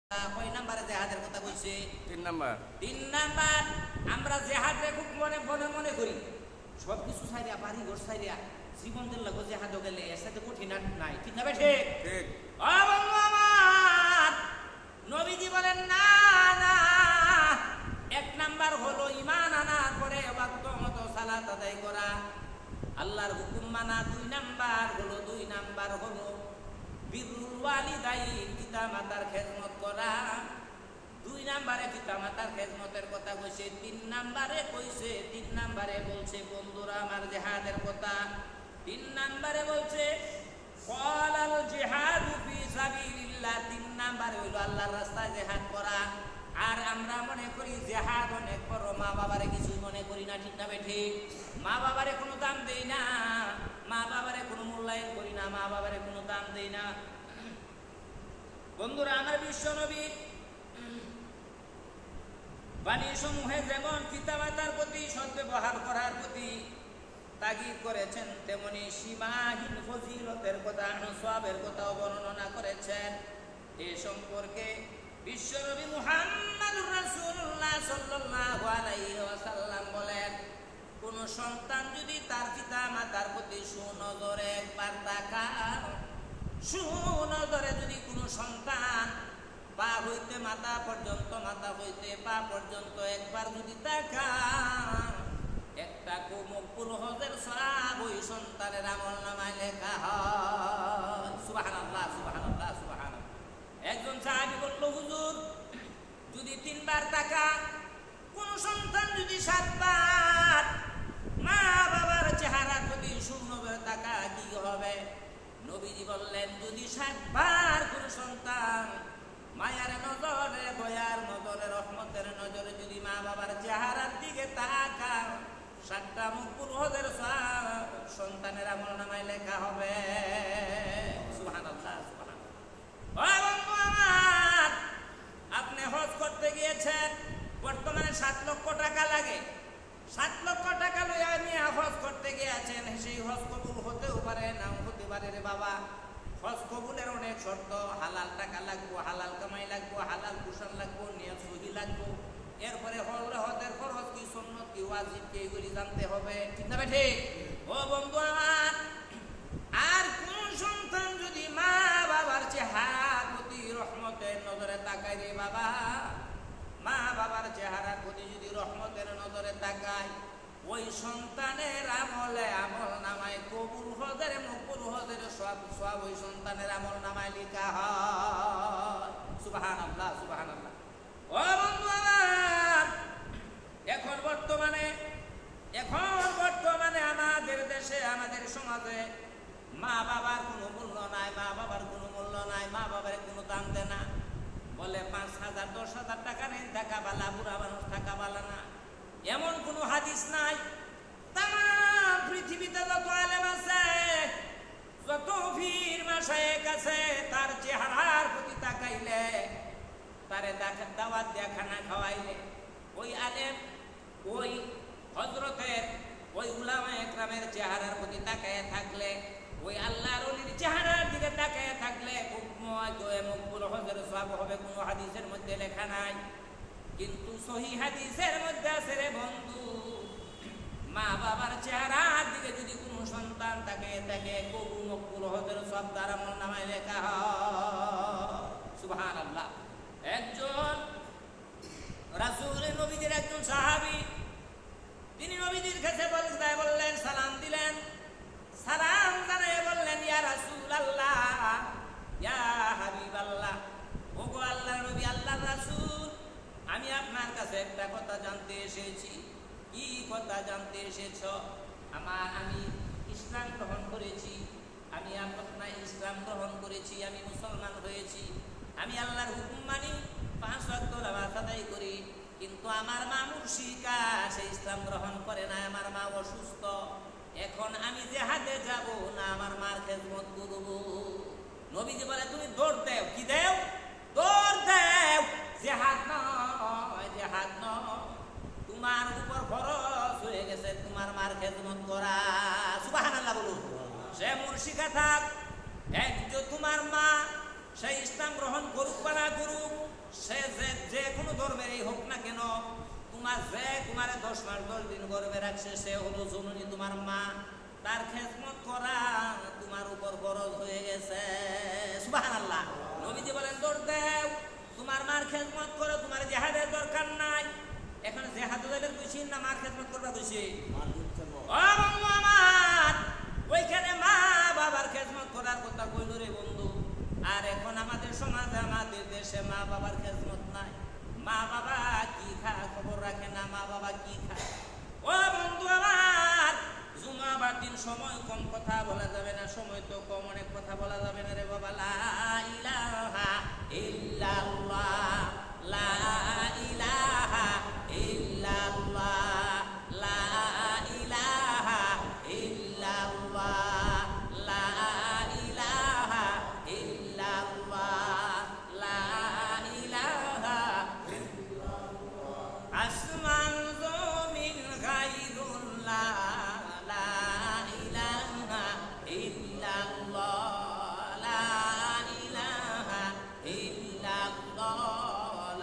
কয় নাম্বারে জেহাদের কথা কইছে? 3 নাম্বার। 3 নাম্বার। আমরা জেহাদে খুব মনে করি, সব কিছু ছাইরা বাড়ি ঘর ছাইরা জীবন দিল লাগো জেহাদ গেলে এর সাথে কঠিন নাই, ঠিক না বেঠে? ঠিক। ও বন্ধু আমার, নবীজি বলেন না না, 1 নাম্বার হলো ঈমান আনার পরে ওয়াক্ত মতো সালাত আদায় করা, আল্লাহর হুকুম মানা। 2 নাম্বার হলো বিরুল ওয়ালিদাইন, পিতা মাতার খেদমত করা। 2 নাম্বারে পিতা মাতার খেদমতের কথা কইছে। 3 নাম্বারে কইছে, 3 নাম্বারে বলছে বন্ধুরা আমার জেহাদের কথা। 3 নাম্বারে বলছে ক্বালাল জিহাদু ফি সাবিলিল্লাহ। 3 নাম্বারে হইল আল্লাহর রাস্তায় জিহাদ করা। আর আমরা মনে করি জিহাদ অনেক বড়, মা বাবারে কিছু মনে করি না, ঠিক না বেঠি? মা বাবারে কোনো দাম দেই না, মা বাবারে কোনো মূল্যায়ন করি না, মা বাবারে কোনো দাম দেই না। বন্ধুরা আমার, বিশ্ব নবী বাণী সমূহে যেমন পিতামাতার প্রতি সদ্ব্যবহার করার প্রতি তাগিদ করেছেন, তেমনি সীমাহীন ফজিলতের কথা, সওয়াবের কথাও বর্ণনা করেছেন। এ সম্পর্কে বিশ্বনবী মুহাম্মদুর রাসূলুল্লাহ সাল্লাল্লাহু আলাইহি ওয়াসাল্লাম বলেন, কোন সন্তান যদি তার পিতা মাতার প্রতি সুনজরে একবার তাকায়, সুনজরে যদি কোনো সন্তান পা হইতে মাথা পর্যন্ত, মাথা হইতে পা পর্যন্ত একবার যদি তাকায়, একটা মকবুল হজের সওয়াব ওই সন্তানের আমলনামায় লেখা হয়। সুবহানাল্লাহ, সুবহানাল্লাহ, সুবহানাল্লাহ। একজন সাহাবী বলল, হুজুর যদি 3 বার তাকায়, কোন সন্তান যদি 7 বার মা বাবার চেহারার প্রতি সুনজরে তাকায় কি হবে? নবীজি বললেন, যদি 7 বার কোন সন্তান মায়ার নজরে, দয়ার নজরে, রহমতের নজরে যদি মা বাবার চেহারার দিকে তাকায়, 7টা মকবুল হজের সওয়াব সন্তানের আমলনামায় লেখা হবে। সুবহানাল্লাহ, সুবহানাল্লাহ। ও বন্ধু আমার, আপনি হজ করতে গিয়েছেন, বর্তমানে 7 লক্ষ টাকা লাগে। 7 লক্ষ টাকা লইয়া নিয়ে হজ করতে গিয়েছেন, সেই হজ কবুল হতেও পারে, নাও হতে পারে রে বাবা। হজ কবুলের অনেক শর্ত, হালাল টাকা লাগবো, হালাল কামাই লাগবো, হালাল পোশাক লাগবো, নিয়ত সহি লাগবো। এরপরে হজের ফরজ কি, সুন্নত কি, ওয়াজিব কি, এগুলি জানতে হবে, ঠিক না বেঠি? ও বন্ধু আমার, আর কোন সন্তান যদি মা বাবার চেহারার প্রতি রহমতের নজরে তাকায় রে বাবা, মা বাবার চেহারার প্রতি যদি রহমতের নজরে তাকায়, ওই সন্তানের আমলে আমলনামায় কবুল হজের, মকবুল হজের সওয়াব ওই সন্তানের আমলনামায় লেখা হয়। সুবহানাল্লাহ, সুবহানাল্লাহ। ও বন্ধু আমার, এখন বর্তমানে আমাদের দেশে, আমাদের সমাজে মা বাবার কোনো মূল্য নাই, মা বাবার কোনো মূল্য নাই, মা বাবার কোনো দাম দেয় না। বলে 5,000 10,000 টাকা নেই, টাকা বালা, বুড়া মানুষ টাকা বালা না, এমন কোনো হাদিস নাই। তামাম পৃথিবীতে যত আলেম আছে, যত পীর মাশায়েখ আছে, তার চেহারার প্রতি তাকাইলে, তারে দাওয়াত দিয়া খানা খাওয়াইলে, ওই আলেম, ওই হযরতের, ওই উলামায়ে কেরামের চেহারার প্রতি তাকায় থাকলে, ওই আল্লাহর ওলির চেহারার দিকে তাকায় থাকলে মকবুল হজের সওয়াব হবে, কোনো হাদিসের মধ্যে লেখা নাই। কিন্তু সহিহ হাদিসের মধ্যে আছে রে বন্ধু, মা বাবার চেহারার দিকে যদি কোনো সন্তান তাকায় থাকে, কবুল মকবুল হজের সওয়াব তার আমলনামায় লেখা হয়। সুবহানাল্লাহ। একজন রাসূলের, নবীজির একজন সাহাবী, তিনি নবীজির কাছে বললেন, সালাম দিলেন, সালাম জানিয়ে বললেন, ইয়া রাসূলুল্লাহ, ইয়া হাবিবাল্লাহ, ওগো আল্লাহর নবী, আল্লাহর রাসূল, আমি আপনার কাছে একটা কথা জানতে এসেছি। কি কথা জানতে এসেছ? আমি ইসলাম গ্রহণ করেছি, আমি আপনার ইসলাম গ্রহণ করেছি, আমি মুসলমান হয়েছি, আমি আল্লাহর হুকুম মানি, 5 ওয়াক্ত নামাজ আদায় করি, কিন্তু আমার মা মুশরিকা, সে ইসলাম গ্রহণ করে না, আমার মা অসুস্থ, এখন আমি জিহাদে যাব না আমার মার খেদমত করব। নবীজি বলে, তুমি দৌড় দেও। কি দেও? দৌড় দেও। জিহাদ নয়, জিহাদ নয়, তোমার উপর ফরজ হয়ে গেছে তোমার মার খেদমত করা। সুবহানাল্লাহ বলুন। সে মুশরিকা থাক, একজন তোমার মা, সে ইসলাম গ্রহণ করুক বা না করুক, কোনো ধর্মেরই হোক না কেন, তোমার 10 মাস 10 দিন গর্ভে রাখছে, সে হলো জননী তোমার মা, তার খেদমত করা তোমার উপর ফরজ হয়ে গেছে। সুবহানাল্লাহ। নবীজি বলেন দৌড় দেও, তোমার মার খেদমত করো, তোমার জিহাদের দরকার নাই। এখন জিহাদ যাইবার কইছি না মার খেদমত করবা কইছি? ও বন্ধু আমার, ওইখানে মা বাবার খেদমত করার কথা কইল রে বন্ধু। আর এখন আমাদের সমাজে, আমাদের দেশে মা বাবার খেদমত নাই। মা বাবা কি খায় খবর রাখে না, মা বাবা কি খায়। ও বন্ধু আমার, জুমাবার দিন সময় কম, কথা বলা যাবে না, সময় তো কম, অনেক কথা বলা যাবে না রে বাবা। লা ইলাহা ইল্লাল্লাহ, লা ইলাহা ইল্লাল্লাহ, লা ইলাহা ইল্লাল্লাহ, লা ইলাহা ইল্লাল্লাহ, লা ইলাহা ইল্লাল্লাহ। আসমান জমিন গায়রুল্লাহ, লা ইলাহা ইল্লাল্লাহ, লা ইলাহা ইল্লাল্লাহ,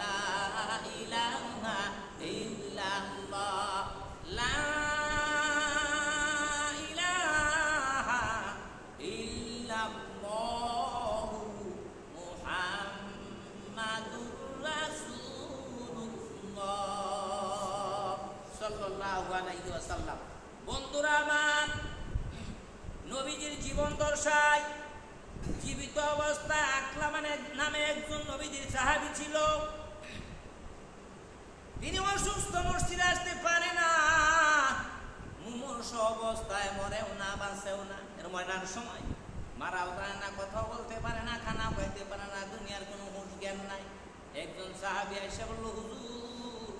লা ইলাহা ইল্লাল্লাহ, লা ইলাহা ইল্লাল্লাহ, মুহাম্মাদুর রাসূলুল্লাহ সাল্লাল্লাহু আলাইহি ওয়াসাল্লাম। বন্ধুরা আমার, নবীজির জীবন দর্শায় জীবিত অবস্থায় আকলা নামে একজন নবীজির সাহাবী ছিল। তিনি অসুস্থ, মসজিদে আসতে পারে না, মুমূর্ষ অবস্থায়, মরেও না বাঁচেও না, এর মরার সময় মারাও যায় না, কথাও বলতে পারে না, খানা খাইতে পারে না, দুনিয়ার কোনো হুঁশ জ্ঞান নাই। একজন সাহাবী এসে বলল, হুজুর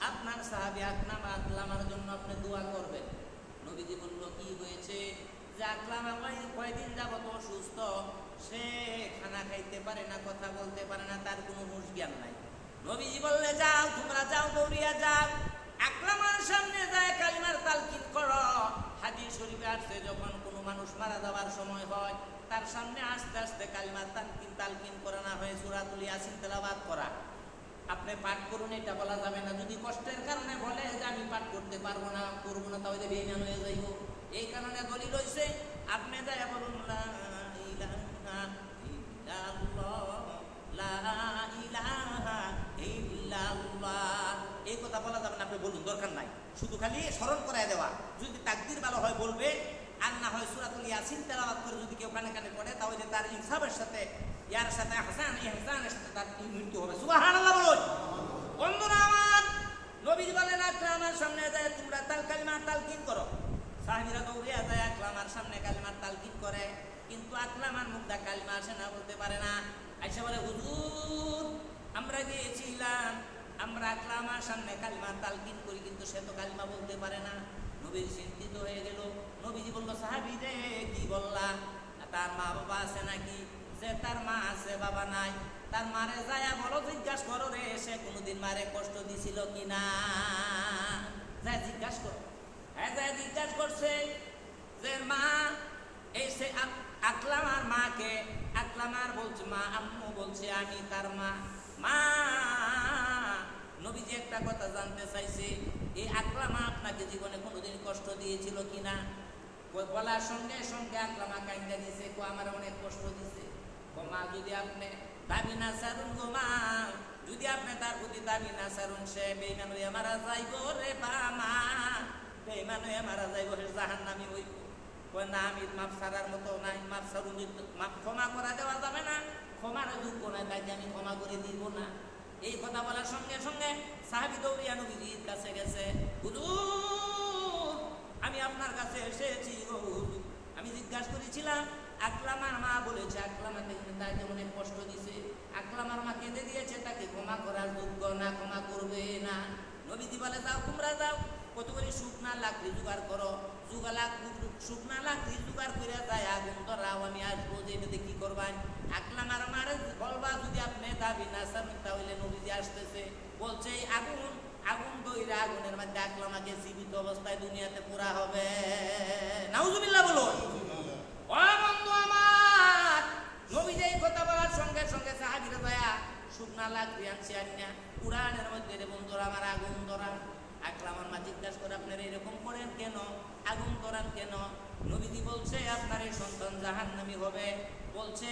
আপনার সাহাবী আকলামার জন্য আপনি দোয়া করবেন। নবীজি বলল, কি হয়েছে? যে আকলামা কয়দিন যাবত অসুস্থ, সে খানা খাইতে পারে না, কথা বলতে পারে না, তার কোনো হুঁশ জ্ঞান নাই। নবীজি বললে, যাও তোমরা যাও, দৌড়িয়া যাও, আকলামার সামনে যায় কালিমার তালকিন করো। হাদিস শরীফে আসছে, যখন কোনো মানুষ মারা যাওয়ার সময় হয়, তার সামনে আস্তে আস্তে কালিমার তালকিন করানো হয়, সূরাতুল ইয়াসিন তেলাওয়াত করা। আপনি পাঠ করুন, এটা বলা যাবে না। যদি কষ্টের কারণে বলে যে আমি পাঠ করতে পারবো না, করবো না, তাহলে বেঈমান হয়ে যাইব। এই কারণে দলিল হইছে, আপনি যায় বলুন, লা ইলাহা ইল্লাল্লাহ, লা ইলাহা ইল্লাল্লাহ। এই কথা বলা যাবে না, আপনি বলুন, দরকার নাই। শুধু খালি স্মরণ করায় দেওয়া। যদি তাকদীর ভালো হয় বলবে, আর না হয় সূরাতুল ইয়াসিন তেলাওয়াত করে যদি কেউ কানে কানে পড়ে, তাহলে তার ইনসাফের সাথে, ইয়ার সাথে ইহসানের সাথে তার মৃত্যু হবে। সুবহানাল্লাহ বলুন। বন্ধুরা আমার, নবী বলেন, আকলামার সামনে যায় তোমরা কালিমা তালকিন করো। সাহাবীরা দৌড়িয়া যায় আকলামার সামনে কালিমার তালকিন করে, কিন্তু আকলামার মুখটা কালিমা আসে না, বলতে পারে না। আইসা বলে, হুজুর আমরা গিয়েছিলাম, আমরা আকলামার সামনে কালিমা তালকিন করি, কিন্তু সে তো কালিমা বলতে পারে না। নবী চিন্তিত হয়ে গেল। নবীজি বলল, সাহাবী রে কি বললা? তার মা বাবা আছে নাকি? যে তার মা আছে, বাবা নাই। তার মারে যায় বলো, জিজ্ঞাসা করো রে, সে কোনোদিন মারে কষ্ট দিছিল কিনা, যায় জিজ্ঞাসা করো। হ্যাঁ, যায় জিজ্ঞাসা করছে যে মা, এই সে আকলামার মাকে, আকলামার বলছে মা, আম্মু বলছে আমি তার মা। মা, নবীজি একটা কথা জানতে চাইছে, এই আকলামা আপনাকে জীবনে কোনোদিন কষ্ট দিয়েছিল কিনা? বলার সঙ্গে সঙ্গে আকলামা কাইন্দা দিছে, আমার অনেক কষ্ট দিছে। মা, যদি আপনি দাবি না সারুন গো মা, যদি আপনি তার প্রতি দাবি না সারুন, সে বেঈমান হয়ে মারা যাইব রে মা, বেঈমান হয়ে মারা যাইব, সে জাহান্নামী হইব। কই না, আমি মাপ ছাড়ার মতো নাই, মাপ ছাড়ুন, মাপ ক্ষমা করা দেওয়া যাবে না, ক্ষমার যোগ্য নাই, তাই আমি ক্ষমা করে দিব না। এই কথা বলার সঙ্গে সঙ্গে সাহাবী দৌড়িয়া নবীজির কাছে গেছে। হুজুর আমি আপনার কাছে এসেছি গো হুজুর, আমি জিজ্ঞাসা করেছিলাম আকলামার মা বলেছে আকলামা তাকে অনেক কষ্ট দিছে, আকলামার মা কেঁদে দিয়েছে, তাকে ক্ষমা করার যোগ্য না, ক্ষমা করবে না। নবীজি বলে, যাও তোমরা যাও, কত করে শুকনা লাকড়ি জোগাড় করো, শুকনা লাকড়ি জোগাড় করে যায় আগুন ধরাও, আমি আসবো, যে এটাতে কি করবেন? আকলামার মারে বলবা, যদি আপনি দাবি না সারেন, তাহলে নবীজি আসতেছে, বলছে আগুন, আগুন দইরা আগুনের মধ্যে আকলামাকে জীবিত অবস্থায় দুনিয়াতে পুরা হবে। নাউজুবিল্লাহ বলো। ও বন্ধু আমার, নবীজি এই কথা বলার সঙ্গে সঙ্গে সাহাবীরা দয়া শুকনা লাকড়ি আনছি আন্যা কুরআনের মধ্যে রে বন্ধুরা আমার আগুন ধরা। আকরাম আমার মা জিজ্ঞাসা করে আপনারা এরকম করেন কেন, আগুন ধরান কেন? নবীজি বলছে আপনার এই সন্তান জাহান্নামী হবে। বলছে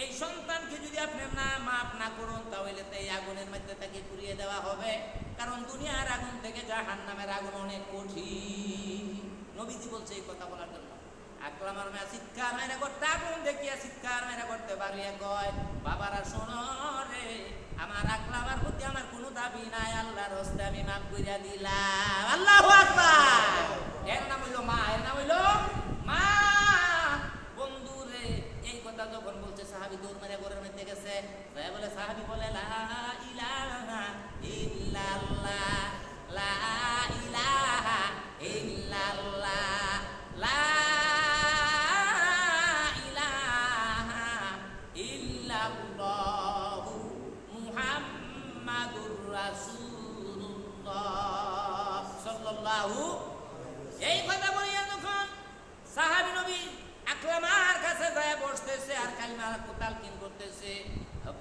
এই সন্তানকে যদি আপনি না মাফ না করুন তাহলে তো এই আগুনের মধ্যে তাকে পুড়িয়ে দেওয়া হবে, কারণ দুনিয়ার আগুন থেকে জাহান্নামের আগুন অনেক কঠিন। নবীজি বলছে এই কথা বলার জন্য। আকরাম আমার মা চিৎকার মেরে করতে, আগুন দেখিয়া চিৎকার মেরে করতে পারিয়া কয় বাবারা শোনো রে, আমার আকরামের প্রতি আমার কোনো দাবি নাই, আল্লাহর হস্তে আমি মাফ কইরা দিলাম। আল্লাহু আকবার। এর নাম হইল মা, এর নাম হইল মা। বন্ধু রে এই কথা যখন বলছে সাহাবী দৌড় মেরে ঘরের মধ্যে গেছে, তাই বলে সাহাবী বলে লা ইলাহা ইল্লাল্লাহ, লা ইলাহা ইল্লাল্লাহ, লা ইলাহা ইল্লাল্লাহু মুহাম্মাদুর রাসূলুল্লাহ সাল্লাল্লাহু। এই কথা বলিয়া যখন সাহাবী নবী আকরামার কাছে যায় বসতেছে আর কালিমা তালকিন করতেছে,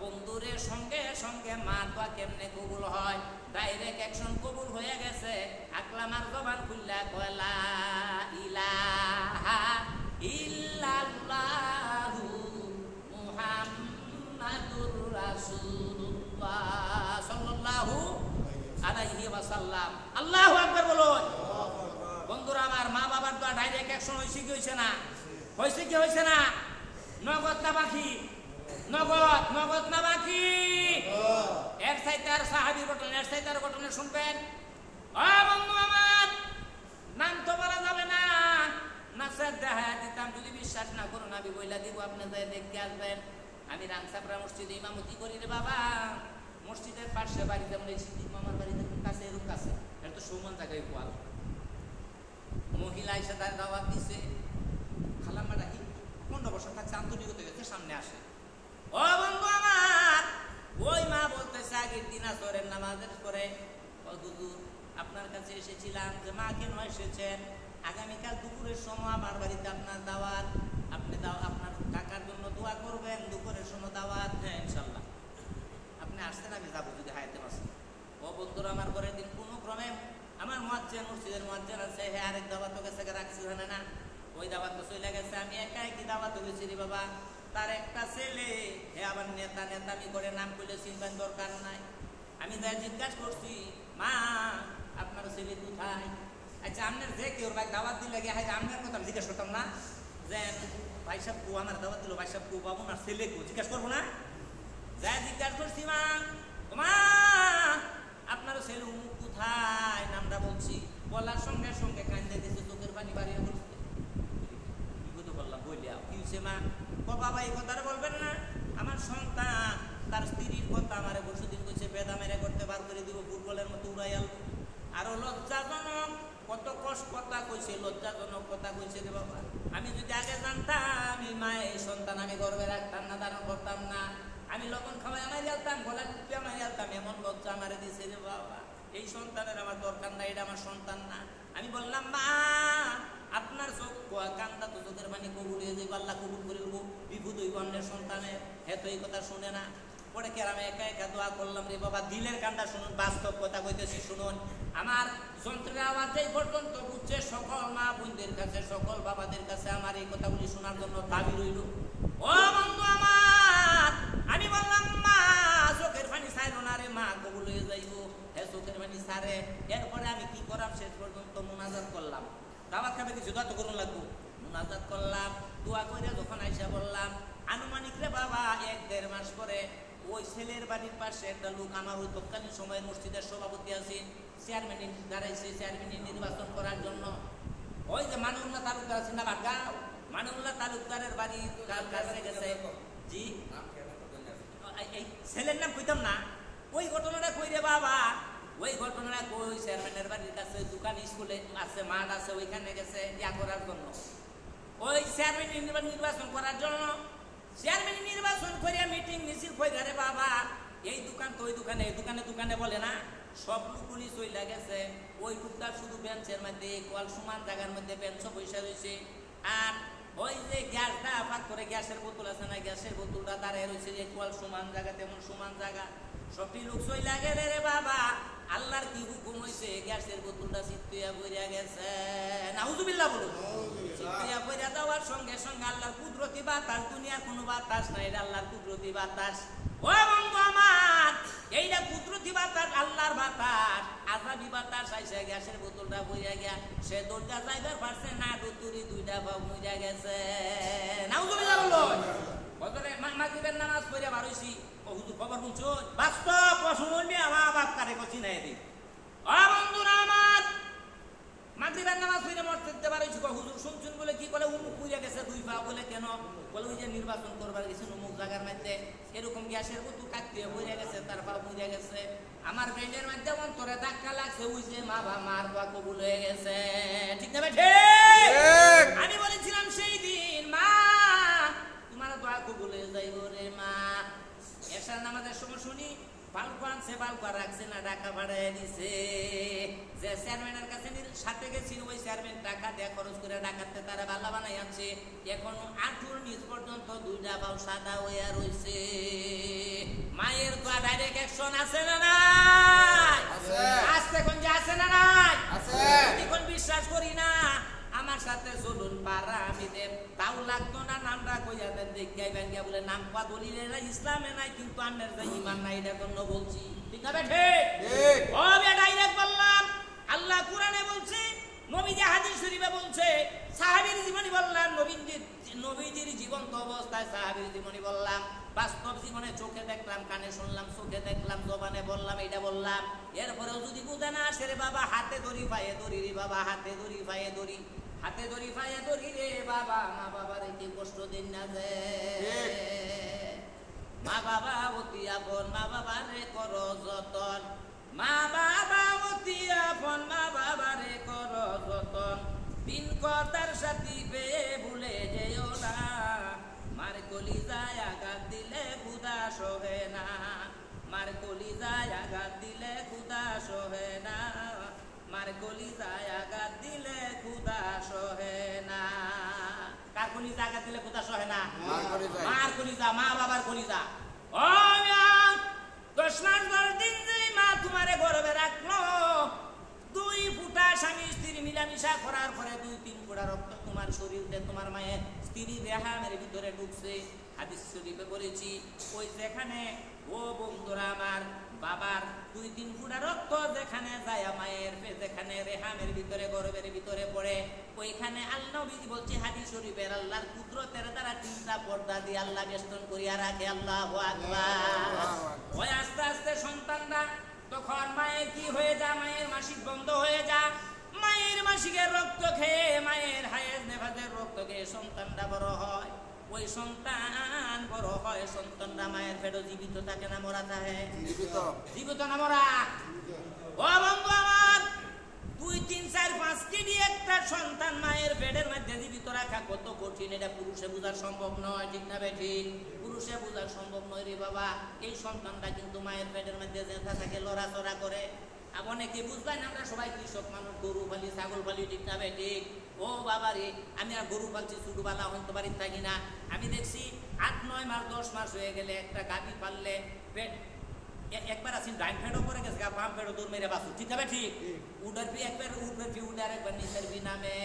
বন্ধুরে সঙ্গে সঙ্গে মা দোয়া কেমনে কবুল হয়, ডাইরেক্ট অ্যাকশন কবুল হয়ে গেছে। আকরামার জবান খুললা কয় লা ইলাহা ইল্লাল্লাহু মুহাম্মাদুর রাসূলুল্লাহ সাল্লাল্লাহু আলাইহি ওয়াসাল্লাম। আল্লাহু আকবার বলুন। বন্ধুরা আমার মা বাবার দোয়া ডাইরেক্ট অ্যাকশন হইছে কি হইছে না? হইছে কি হইছে না? নগদ না বাকি? নগদ, নগদ না বাকি? এর সাইতে আর সাহাবীর ঘটনা, এর সাইতে আর ঘটনা শুনবেন। ও বন্ধু আমার, নাম তো বলা যাবে না, নাসের দেখা দিতাম, যদি বিশ্বাস না করুন আমি বইলা দিব, আপনি যাই দেখতে আসবেন। আমি রাংসাপড়া মসজিদে ইমামতি করি রে বাবা। মসজিদের পাশে বাড়ি, যেমন এই সিদ্দিক মামার বাড়ি দেখুন কাছে, এরকম কাছে, এটা তো সমান জায়গায় পোয়াল। মহিলা এসে তার দাওয়াত দিছে, খালাম্মাটা কি 15 বছর থাকছে, আন্তরিকতা গেছে, সামনে আসে। ও বন্ধু আমার, ওই মা বলতেছে আগের দিন আসরের নামাজের পরে, ও হুজুর আপনার কাছে এসেছিলাম যে মা কেন এসেছেন? আগামীকাল দুপুরের সময় আমার বাড়িতে আপনার দাওয়াত, আপনি আপনার কাকার জন্য দোয়া করবেন, দুপুরের সময় দাওয়াত। হ্যাঁ ইনশাল্লাহ। আপনি আসছেন, আমি যাবো যদি হায়াতে আসেন। ও বন্ধুরা আমার পরের দিন কোনো ক্রমে আমার মুয়াজ্জিন, মসজিদের মুয়াজ্জিন আছে, হ্যাঁ আরেক দাওয়াত গেছে রাখছি জানে না, ওই দাওয়াত তো চলে গেছে। আমি একাই কি দাওয়াত গেছি রে বাবা। তার একটা ছেলে, হে আবার নেতা নেতামি করে, নাম করলে চিন্তার দরকার নাই। আমি যাই জিজ্ঞাসা করছি, মা আপনার ছেলে কোথায়? আচ্ছা আপনার যে কেউ ভাই দাওয়াত দিলে গিয়ে হয় আপনার কথা আমি জিজ্ঞাসা করতাম না যে ভাই সাহেব কু আমার দাওয়াত দিল, ভাই সাহেব কু বাবু না ছেলে কু, জিজ্ঞাসা করবো না? যাই জিজ্ঞাসা করছি, মা মা আপনার ছেলে উমুক কোথায়, নামটা বলছি, বলার সঙ্গে সঙ্গে কান্দে দিয়েছে, চোখের পানি বাড়িয়ে বলছে। বিপদে বললাম বলিয়া কি হয়েছে মা? ও বাবা এই কথাটা বলবেন না, আমার সন্তান তার স্ত্রীর কথা আমার বসুদিন কইছে বেদা মেরে করতে বার করে দিব, ফুটবলের মতো উড়াইয়াল। আরো লজ্জাজনক কত কষ্ট কথা কইছে, লজ্জাজনক কথা কইছে রে বাবা। আমি যদি আগে জানতাম এই মায়ের সন্তান আমি গর্বে রাখতাম না, ধারণ করতাম না, আমি লবণ খাওয়াই আমার যাতাম, গলা টুপি আমার যাতাম, এমন লজ্জা আমারে দিছে রে বাবা। এই সন্তানের আমার দরকার নাই, এটা আমার সন্তান না। আমি বললাম মা আপনার চোখ কান্দা তো চোখের পানি কবুল হয়ে যাবে, আল্লাহ কবুল করে দেবো, বিপদ হইব অন্যের সন্তানের। হ্যাঁ তো এই কথা শুনে না। পরে কে আমি একা একা দোয়া করলাম রে বাবা, দিলের কান্দা শুনুন, বাস্তব কথা কইতেছি শুনুন। আমার যন্ত্রের আওয়াজ এই পর্যন্ত বুঝছে, সকল মা বোনদের কাছে, সকল বাবাদের কাছে আমার এই কথাগুলি শোনার জন্য দাবি রইল। ও বন্ধু আমার, আমি বললাম মা চোখের পানি ছাড়ো না রে মা, কবুল হয়ে যাইব। হ্যাঁ চোখের পানি ছাড়ে। এরপরে আমি কি করাম, শেষ পর্যন্ত মুনাজাত করলাম। দাওয়াত খাবে কিছু দোয়া তো করুন লাগবো, মুনাজাত করলাম। দোয়া করে যখন আইসা বললাম, আনুমানিক রে বাবা 1-1.5 মাস পরে ওই ছেলের বাড়ির পাশে একটা লোক, আমার ওই তৎকালীন সময়ের মসজিদের সভাপতি আছেন, চেয়ারম্যান দাঁড়াইছে চেয়ারম্যান নির্বাচন করার জন্য। ওই যে মানউল্লাহ তালুকদার আছেন না বাটগাঁও, মানউল্লাহ তালুকদারের বাড়ি কাছে গেছে। জি এই ছেলের নাম কইতাম না। ওই ঘটনাটা কই রে বাবা, ওই ঘটনাটা কই চেয়ারম্যানের বাড়ির কাছে দোকান, স্কুলে আছে, মাঠ আছে, ওইখানে গেছে ইয়া করার জন্য, ওই চেয়ারম্যান নির্বাচন করার জন্য। চেয়ারম্যান নির্বাচন করিয়া মিটিং মিছিল কইরা রে বাবা, এই দোকান তো ওই দোকানে, এই দোকানে দোকানে বলে না, সব লোকগুলি চইলা গেছে। ওই টুকটার শুধু বেঞ্চের মধ্যে, কোয়াল সমান জায়গার মধ্যে বেঞ্চ বসে রয়েছে। আর ওই যে গ্যাসটা আপাত করে গ্যাসের বোতল আছে না, গ্যাসের বোতলটা দাঁড়ায় রয়েছে, যে কোয়াল সমান জায়গা, তেমন সমান জায়গা। সবটি লোক চইলা গেলে রে বাবা, আল্লাহর কি হুকুম হইছে, গ্যাসের বোতলটা চিত্তিয়া পড়িয়া গেছে। নাউজুবিল্লাহ বলুন। চিত্তিয়া পড়িয়া যাওয়ার সঙ্গে সঙ্গে আল্লাহর কুদরতি বাতাস, দুনিয়ার কোনো বাতাস নাই, এটা আল্লাহর কুদরতি বাতাস। ও বন্ধু আমার, এইটা কুদরতি বাতাস, আল্লাহর বাতাস, আযাবি বাতাস আইসা গ্যাসের বোতলটা পড়িয়া গিয়া সে দৌড়টা যাইবার পারছে না, দুতুরি দুইটা ভাব মইরা গেছে। নাউজুবিল্লাহ বলুন। বদরে মাগরিবের নামাজ পড়িয়া বার হইছি, ও হুজুর খবর শুনছো? বাস্তব শুনুনি, আমার বাপ কারে কছি নাই দি। ও বন্ধুরা আমার, মাগরিবের নামাজ পড়ে মসজিদে বার হইছি, হুজুর শুনছুন বলে কি বলে উমুক পুড়িয়া গেছে দুই পা, বলে কেন? বলে ওই যে নির্বাচন করবার গেছেন অমুক জায়গার মধ্যে এরকম গ্যাসের বোতল কাটিয়ে পড়িয়া গেছে, তার পা পুড়িয়া গেছে। আমার ব্রেনের মধ্যে অন্তরে ধাক্কা লাগছে, ওই যে মা বা মার দোয়া কবুল হয়ে গেছে। ঠিক না বেঠে? আমি বলেছিলাম সেই দিন, মা তোমার দোয়া কবুল হয়ে যাইব রে মা। এশার নামাজের সময় শুনি বালকো আনছে, বালকো রাখছে না, টাকা ভাড়ায় দিছে। যে চেয়ারম্যানের কাছে সাথে গেছিল, ওই চেয়ারম্যান টাকা দেয়া খরচ করে ডাকাতে তারা বাল্লা বানাই আনছে। এখন আঁঠুর নিচ পর্যন্ত দুইটা বাউ সাদা হইয়া রইছে। মায়ের দোয়া ডাইরেক্ট অ্যাকশন আছে না নাই? আস্তে কোন যে আছে না নাই? এখন বিশ্বাস করি না, আমার সাথে চলুন পারা আমি দেব, তাও লাগতো না নামটা কইয়া দেন, দেখাই ব্যাংকে বলে নাম পা দলিলে ইসলামে নাই, কিন্তু আন্নের যে ইমান নাই এটা জন্য বলছি। ঠিক না বেঠে? ও বে ডাইরেক্ট বললাম, আল্লাহ কোরআনে বলছে, নবীজি হাদিস শরীফে বলছে, সাহাবীর জীবনী বললাম, নবীজির জীবন্ত অবস্থায় সাহাবীর জীবনী বললাম, বাস্তব জীবনে চোখে দেখলাম, কানে শুনলাম, চোখে দেখলাম, জবানে বললাম, এটা বললাম। এরপরেও যদি বুঝে না আসে রে বাবা, হাতে ধরি পায়ে ধরি রে বাবা, হাতে ধরি পায়ে ধরি, হাতে ধরি পায়ে ধরি রে বাবা। মা বাবার একটি কষ্ট দিন না যে, মা বাবা অতি আপন, মা বাবা রে করো যতন, মা বাবা অতি আপন, মা বাবা রে করো যতন, দিন কথার সাথী পেয়ে ভুলে যেও না, মার কলিজায় আঘাত দিলে খুদা সহে না, মার কলিজায় আঘাত দিলে খুদা সহে না, মার কলিজায় আঘাত দিলে খুদা সহে না। কার কলিজা আঘাত দিলে খুদা সহে না? মার কলিজা, মা বাবার কলিজা। ও মিয়া, 10 মাস 10 দিন যে মা তোমারে গর্ভে রাখলো, 2 ফুটা স্বামী স্ত্রী মিলামিশা করার পরে 2-3 ফোঁটা রক্ত তোমার শরীরে, তোমার মায়ের স্ত্রী রেহামের ভিতরে ঢুকছে। হাদিস শরীফে বলেছি, ওই যেখানে ও বন্ধুরা আমার বাবার 2-3 ফোঁটা রক্ত যেখানে যায় মায়ের, যেখানে রেহামের ভিতরে গর্ভের ভিতরে পড়ে, ওইখানে আল্লাহ নবী বলছে হাদিস শরীফের, আল্লাহর কুদরতের দ্বারা 3টা পর্দা দিয়ে আল্লাহ বেষ্টন করিয়া রাখে। আল্লাহু আকবার। ওই আস্তে আস্তে সন্তানরা তখন মায়ের কি হয়ে যায়, মায়ের মাসিক বন্ধ হয়ে যায়, মায়ের মাসিকের রক্ত খেয়ে, মায়ের হায়েজ নেফাজের রক্ত খেয়ে সন্তানটা বড় হয়। ওই সন্তান বড় হয়, সন্তানরা মায়ের পেটে জীবিত থাকে না মরা থাকে? জীবিত না মরা? ও বন্ধু আমার, 2, 3, 4, 5 কেজি একটা সন্তান মায়ের পেটের মধ্যে জীবিত রাখা কত কঠিন, এটা পুরুষে বোঝা সম্ভব নয়। ঠিক না বেঠিক? পুরুষে বোঝা সম্ভব নয় রে বাবা। এই সন্তানটা কিন্তু মায়ের পেটের মধ্যে জেঠা থাকে, লড়াচড়া করে। অনেকে বুঝবেন, আমরা সবাই কৃষক মানুষ, গরু পালি, ছাগল পালি। ঠিক না বেঠিক? ও বাবা রে, আমি আর গরু পালছি, ছোটবেলা হয়তো বাড়ির থাকি না, আমি দেখছি 8, 9 মাস 10 মাস হয়ে গেলে একটা গাভী পাললে একবার আছি ডাইন ফেডও করে গেছে, বাম ফেডও দূর মেরে বাসু। ঠিক আছে ঠিক? উডার পি একবার উডার পি উডার একবার নিচের বি নামে,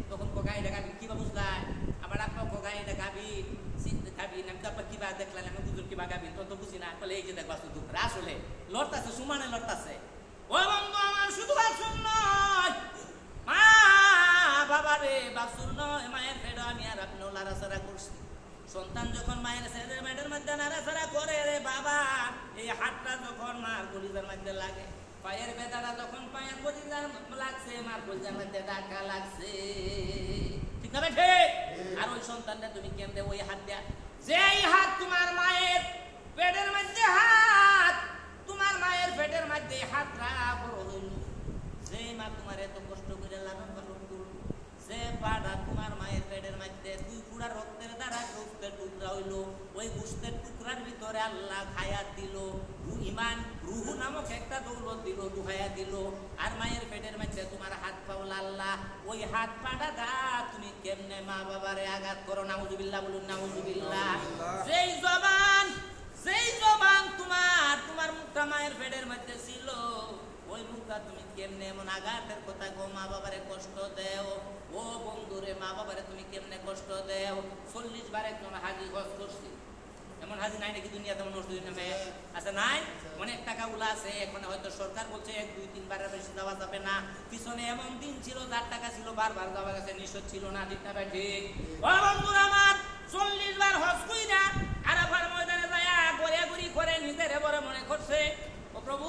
তখন কোকাই এটা গাবি কিবা বুঝলাই, আবার আপনার কোকাই এটা গাবি গাবি নাম তারপর কিবা দেখলেন, আমি বুঝুর কিবা গাবি তো বুঝি না, বলে এই যে দেখ বাসু দুঃখ আসলে লড়তাছে, সুমানে লড়তাছে। ও বন্ধু আমার, শুধু বাসুর নয়, মা বাবা রে বাসুর নয়, মায়ের ফেডও আমি আর আপনিও লাড়াচাড়া করছি। সন্তান যখন মায়ের ছেলের মেয়ের মধ্যে নাড়াচাড়া করে রে বাবা, এই হাতটা যখন মার কলিজার মধ্যে লাগে, পায়ের বেদাটা যখন পায়ের কলিজার লাগছে, মার কলিজার মধ্যে ডাকা লাগছে। ঠিক না বেঠে? আর ওই সন্তানটা তুমি কেমনে ওই হাত দেয়া, যেই হাত তোমার মায়ের পেটের মধ্যে, হাত তোমার মায়ের পেটের মধ্যে হাতটা বড় হইল, যেই মা তোমার এত কষ্ট করে লালন পালন করল, যে পাটা তোমার মায়ের পেটের মধ্যে 2 ফুটা রক্তের দ্বারা গোস্তের টুকরা হইল, ওই গোস্তের টুকরার ভিতরে আল্লাহ হায়াত দিল, ইমান রুহু নামক একটা দৌলত দিল, হায়াত দিল। আর মায়ের পেটের মধ্যে তোমার হাত পাওলা আল্লাহ, ওই হাত পাটা দা তুমি কেমনে মা বাবারে আঘাত করো? নাউজুবিল্লাহ বলুন, নাউজুবিল্লাহ। যেই জবান যেই জবান তোমার তোমার মুখটা মায়ের পেটের মধ্যে ছিল, ওই মুখটা তুমি কেমনে এমন আঘাতের কথা গো, মা বাবারে কষ্ট দেও। ও বন্ধুরে, মা বাবারে তুমি কেমনে কষ্ট দেও। 40 বার একজন হাজি হজ করছি, এমন হাজি নাই নাকি দুনিয়াতে? এমন নামে আছে নাই? অনেক টাকা গুলা আছে। এখন হয়তো সরকার বলছে 1, 2, 3 বারের বেশি যাওয়া যাবে না। পিছনে এমন দিন ছিল যার টাকা ছিল বারবার যাওয়া গেছে, নিষেধ ছিল না, ঠিক না ভাই? ঠিক। ও বন্ধুরা আমার, 40 বার হজ কইরা আরাফার ময়দানে যায় ঘোরাঘুরি করে নিজের বড় মনে করছে, ও প্রভু